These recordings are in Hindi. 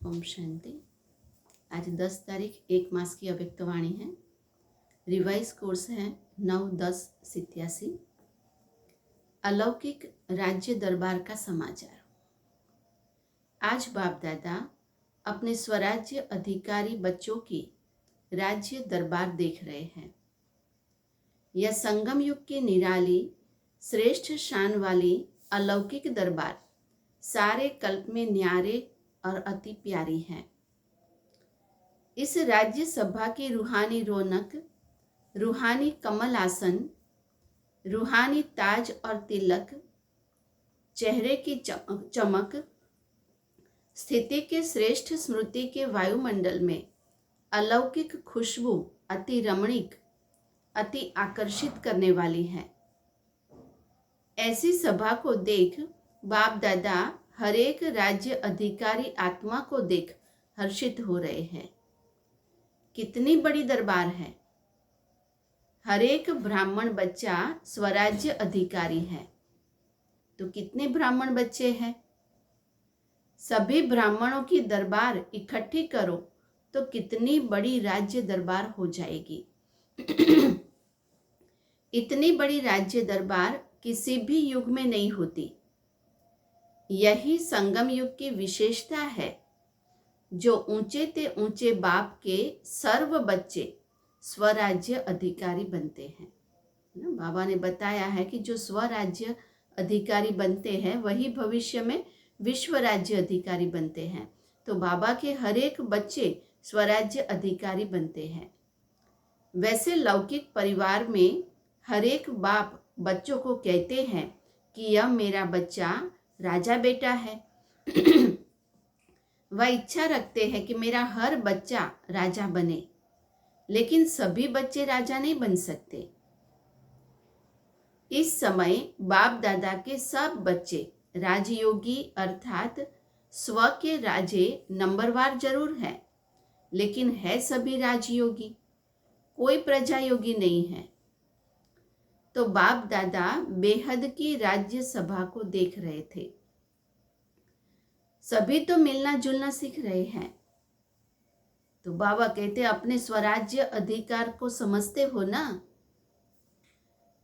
ओम शांति। आज 10 तारीख 1 मास की अव्यक्तवाणी है। रिवाइज कोर्स है 9-10-87। अलौकिक राज्य दरबार का समाचार। आज बाप दादा अपने स्वराज्य अधिकारी बच्चों की राज्य दरबार देख रहे हैं। यह संगम युग की निराली श्रेष्ठ शान वाली अलौकिक दरबार सारे कल्प में न्यारे और अति प्यारी है। इस राज्य सभा की रूहानी रौनक, रूहानी कमल आसन, रूहानी ताज और तिलक, चेहरे की चमक, स्थिति के श्रेष्ठ स्मृति के वायुमंडल में अलौकिक खुशबू अति रमणीक, अति आकर्षित करने वाली है। ऐसी सभा को देख बाप दादा हर एक राज्य अधिकारी आत्मा को देख हर्षित हो रहे हैं। कितनी बड़ी दरबार है। हर एक ब्राह्मण बच्चा स्वराज्य अधिकारी है। तो कितने ब्राह्मण बच्चे हैं? सभी ब्राह्मणों की दरबार इकट्ठी करो तो कितनी बड़ी राज्य दरबार हो जाएगी। इतनी बड़ी राज्य दरबार किसी भी युग में नहीं होती। यही संगम युग की विशेषता है। जो ऊंचे ते ऊंचे बाप के सर्व बच्चे स्वराज्य अधिकारी बनते हैं। बाबा ने बताया है कि जो स्वराज्य अधिकारी बनते हैं वही भविष्य में विश्व राज्य अधिकारी बनते हैं। तो बाबा के हर एक बच्चे स्वराज्य अधिकारी बनते हैं। वैसे लौकिक परिवार में हर एक बाप बच्चों को कहते हैं कि यह मेरा बच्चा राजा बेटा है। वह इच्छा रखते हैं कि मेरा हर बच्चा राजा बने, लेकिन सभी बच्चे राजा नहीं बन सकते। इस समय बाप दादा के सब बच्चे राजयोगी अर्थात स्व के राजे नंबरवार जरूर है, लेकिन है सभी राजयोगी, कोई प्रजा योगी नहीं है। तो बाप दादा बेहद की राज्य सभा को देख रहे थे। सभी तो मिलना जुलना सीख रहे हैं। तो बाबा कहते अपने स्वराज्य अधिकार को समझते हो ना।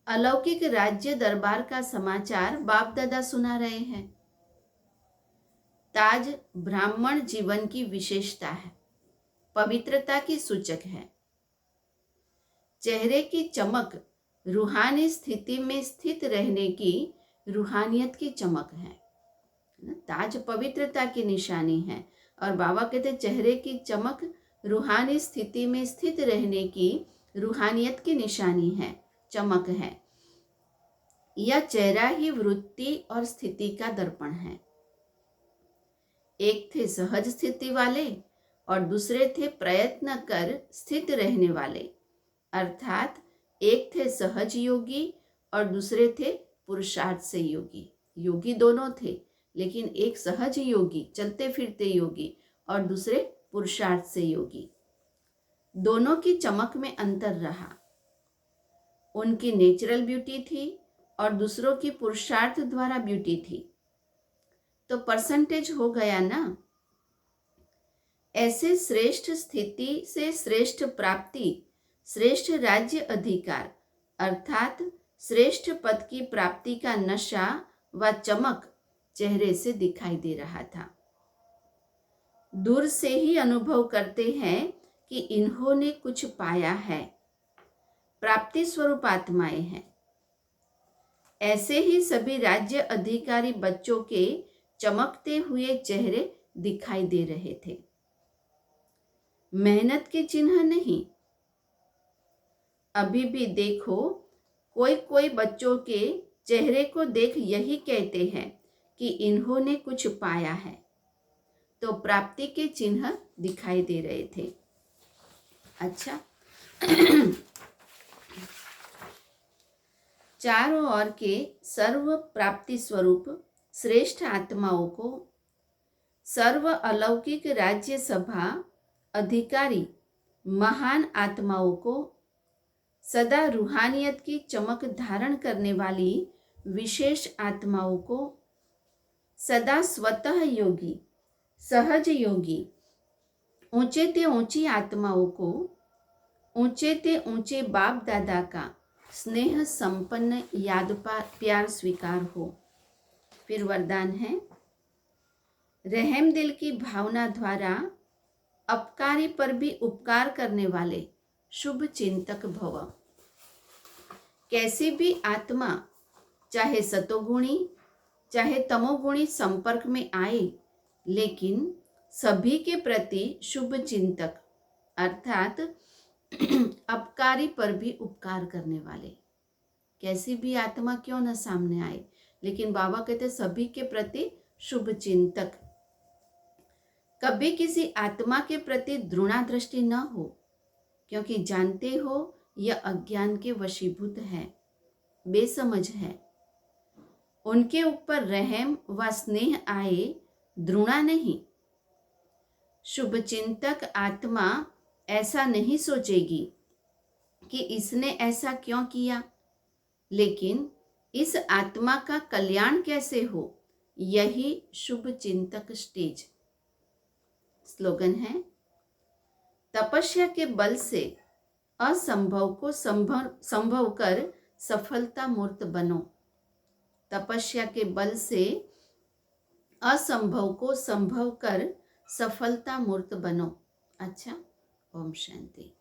अलौकिक राज्य दरबार का समाचार बाप दादा सुना रहे हैं। ताज ब्राह्मण जीवन की विशेषता है, पवित्रता की सूचक है। चेहरे की चमक रूहानी स्थिति में स्थित रहने की रूहानियत की चमक है। ताज पवित्रता की निशानी है और बाबा कहते चेहरे की चमक रूहानी स्थिति में स्थित रहने की रूहानियत की निशानी है, चमक है। यह चेहरा ही वृत्ति और स्थिति का दर्पण है। एक थे सहज स्थिति वाले और दूसरे थे प्रयत्न कर स्थित रहने वाले, अर्थात एक थे सहज योगी और दूसरे थे पुरुषार्थ से योगी। योगी दोनों थे, लेकिन एक सहज योगी चलते फिरते योगी और दूसरे पुरुषार्थ से योगी। दोनों की चमक में अंतर रहा। उनकी नेचुरल ब्यूटी थी और दूसरों की पुरुषार्थ द्वारा ब्यूटी थी। तो परसेंटेज हो गया ना। ऐसे श्रेष्ठ स्थिति से श्रेष्ठ प्राप्ति, श्रेष्ठ राज्य अधिकार अर्थात श्रेष्ठ पद की प्राप्ति का नशा व चमक चेहरे से दिखाई दे रहा था। दूर से ही अनुभव करते हैं कि इन्होंने कुछ पाया है। प्राप्ति स्वरूप आत्माएं हैं। ऐसे ही सभी राज्य अधिकारी बच्चों के चमकते हुए चेहरे दिखाई दे रहे थे। मेहनत के चिन्ह नहीं। अभी भी देखो, कोई कोई बच्चों के चेहरे को देख यही कहते हैं कि इन्होंने कुछ पाया है। तो प्राप्ति के चिन्ह दिखाई दे रहे थे। अच्छा, चारों ओर के सर्व प्राप्ति स्वरूप श्रेष्ठ आत्माओं को सर्व अलौकिक राज्य सभा अधिकारी महान आत्माओं को सदा रूहानियत की चमक धारण करने वाली विशेष आत्माओं को सदा स्वतः योगी सहज योगी ऊंचे ते ऊंची आत्माओं को ऊंचे ते ऊंचे बाप दादा का स्नेह संपन्न याद प्यार स्वीकार हो। फिर वरदान है, रहम दिल की भावना द्वारा अपकारी पर भी उपकार करने वाले शुभ चिंतक भव। कैसी भी आत्मा चाहे सतोगुणी चाहे तमोगुणी संपर्क में आए, लेकिन सभी के प्रति शुभ चिंतक अर्थात अपकारी पर भी उपकार करने वाले, कैसी भी आत्मा क्यों न सामने आए, लेकिन बाबा कहते सभी के प्रति शुभ चिंतक। कभी किसी आत्मा के प्रति द्रुणा दृष्टि न हो, क्योंकि जानते हो यह अज्ञान के वशीभूत है, बेसमझ है। उनके ऊपर रहम व स्नेह आए, द्रुणा नहीं। शुभ चिंतक आत्मा ऐसा नहीं सोचेगी कि इसने ऐसा क्यों किया, लेकिन इस आत्मा का कल्याण कैसे हो, यही शुभ चिंतक स्टेज। स्लोगन है, तपस्या के बल से असंभव को संभव कर सफलता मूर्त बनो। तपस्या के बल से असंभव को संभव कर सफलता मूर्त बनो। अच्छा, ओम शांति।